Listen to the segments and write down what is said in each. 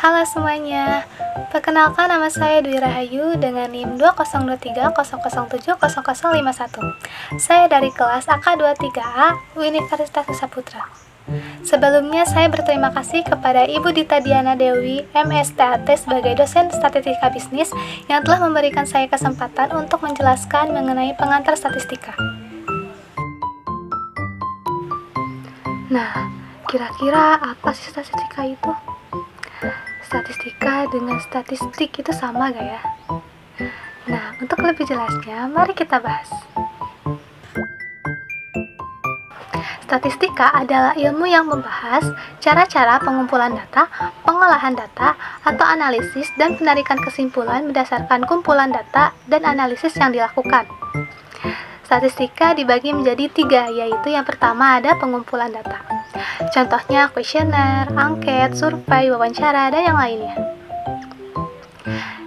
Halo semuanya, perkenalkan nama saya Dwi Rahayu dengan NIM 202300700051. Saya dari kelas AK23A Universitas Nusa Sebelumnya saya berterima kasih kepada Ibu Dita Diana Dewi, MSTAT sebagai dosen statistika bisnis yang telah memberikan saya kesempatan untuk menjelaskan mengenai pengantar statistika. Nah, kira-kira apa sih statistika itu? Statistika dengan statistik itu sama gak ya? Nah, untuk lebih jelasnya, mari kita bahas. Statistika adalah ilmu yang membahas cara-cara pengumpulan data, pengolahan data, atau analisis dan penarikan kesimpulan berdasarkan kumpulan data dan analisis yang dilakukan. Statistika dibagi menjadi 3, yaitu yang pertama ada pengumpulan data. Contohnya kuesioner, angket, survei, wawancara, dan yang lainnya.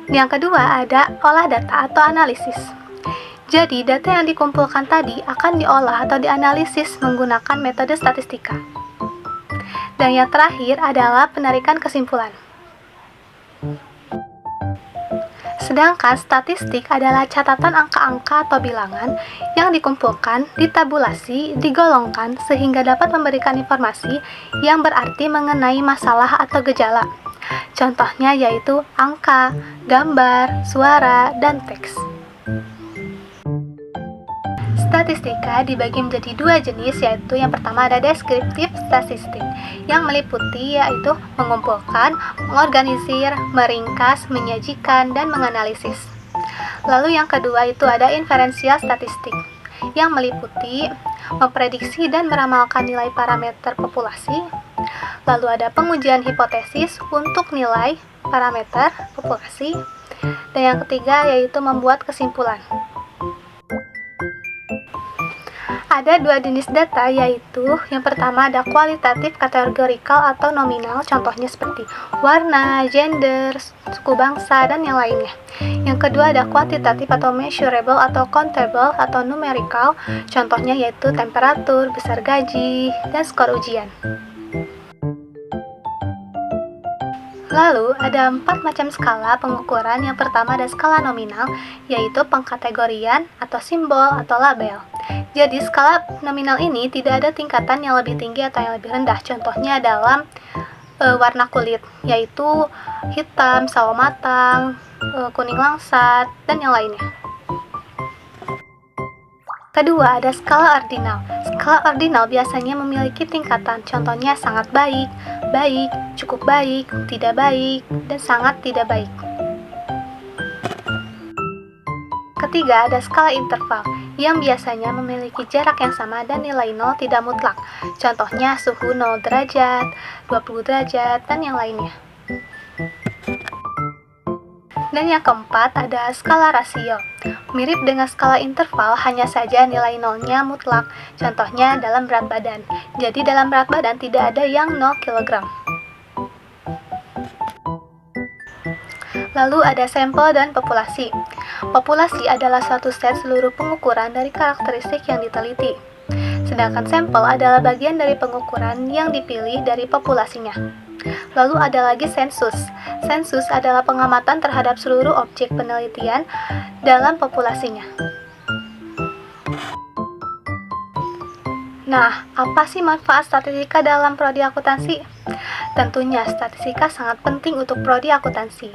Yang kedua ada olah data atau analisis. Jadi, data yang dikumpulkan tadi akan diolah atau dianalisis menggunakan metode statistika. Dan yang terakhir adalah penarikan kesimpulan. Sedangkan statistik adalah catatan angka-angka atau bilangan yang dikumpulkan, ditabulasi, digolongkan sehingga dapat memberikan informasi yang berarti mengenai masalah atau gejala. Contohnya yaitu angka, gambar, suara, dan teks. Statistika dibagi menjadi 2 jenis, yaitu yang pertama ada deskriptif statistik yang meliputi yaitu mengumpulkan, mengorganisir, meringkas, menyajikan, dan menganalisis. Lalu yang kedua itu ada inferensial statistik yang meliputi memprediksi dan meramalkan nilai parameter populasi. Lalu ada pengujian hipotesis untuk nilai parameter populasi. Dan yang ketiga yaitu membuat kesimpulan. Ada 2 jenis data, yaitu yang pertama ada kualitatif kategorikal atau nominal, contohnya seperti warna, gender, suku bangsa, dan yang lainnya. Yang kedua ada kuantitatif atau measurable atau countable atau numerical, contohnya yaitu temperatur, besar gaji, dan skor ujian. Lalu, ada 4 macam skala pengukuran. Yang pertama ada skala nominal, yaitu pengkategorian atau simbol atau label. Jadi, skala nominal ini tidak ada tingkatan yang lebih tinggi atau yang lebih rendah. Contohnya dalam warna kulit, yaitu hitam, sawo matang, kuning langsat, dan yang lainnya. Kedua, ada skala ordinal. Skala ordinal biasanya memiliki tingkatan, contohnya sangat baik, baik, cukup baik, tidak baik, dan sangat tidak baik. Ketiga, ada skala interval, yang biasanya memiliki jarak yang sama dan nilai 0 tidak mutlak. Contohnya suhu 0 derajat, 20 derajat, dan yang lainnya. Dan yang keempat ada skala rasio. Mirip dengan skala interval, hanya saja nilai nolnya mutlak. Contohnya dalam berat badan. Jadi dalam berat badan tidak ada yang 0 kg. Lalu ada sampel dan populasi. Populasi adalah suatu set seluruh pengukuran dari karakteristik yang diteliti. Sedangkan sampel adalah bagian dari pengukuran yang dipilih dari populasinya. Lalu ada lagi sensus. Sensus adalah pengamatan terhadap seluruh objek penelitian dalam populasinya. Nah, apa sih manfaat statistika dalam prodi akuntansi? Tentunya statistika sangat penting untuk prodi akuntansi.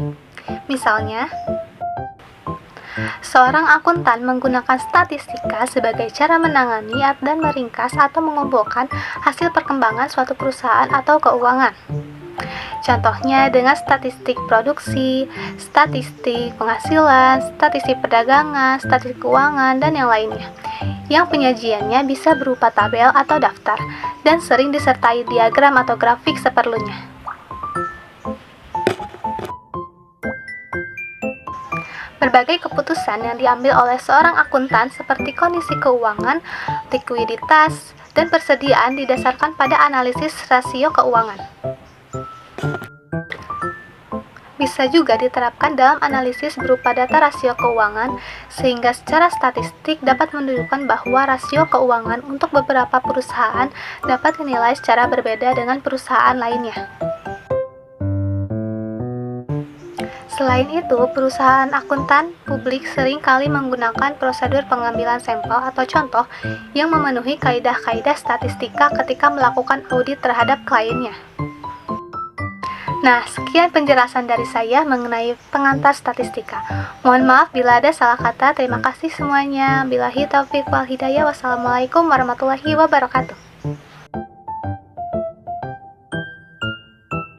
Misalnya, seorang akuntan menggunakan statistika sebagai cara menangani dan meringkas atau mengumpulkan hasil perkembangan suatu perusahaan atau keuangan. Contohnya dengan statistik produksi, statistik penghasilan, statistik perdagangan, statistik keuangan, dan yang lainnya. Yang penyajiannya bisa berupa tabel atau daftar, dan sering disertai diagram atau grafik seperlunya. Berbagai keputusan yang diambil oleh seorang akuntan seperti kondisi keuangan, likuiditas, dan persediaan didasarkan pada analisis rasio keuangan. Bisa juga diterapkan dalam analisis berupa data rasio keuangan, sehingga secara statistik dapat menunjukkan bahwa rasio keuangan untuk beberapa perusahaan dapat dinilai secara berbeda dengan perusahaan lainnya. Selain itu, perusahaan akuntan publik sering kali menggunakan prosedur pengambilan sampel atau contoh yang memenuhi kaidah-kaidah statistika ketika melakukan audit terhadap kliennya. Nah, sekian penjelasan dari saya mengenai pengantar statistika. Mohon maaf bila ada salah kata. Terima kasih semuanya. Billahi taufiq wal hidayah. Wassalamualaikum warahmatullahi wabarakatuh.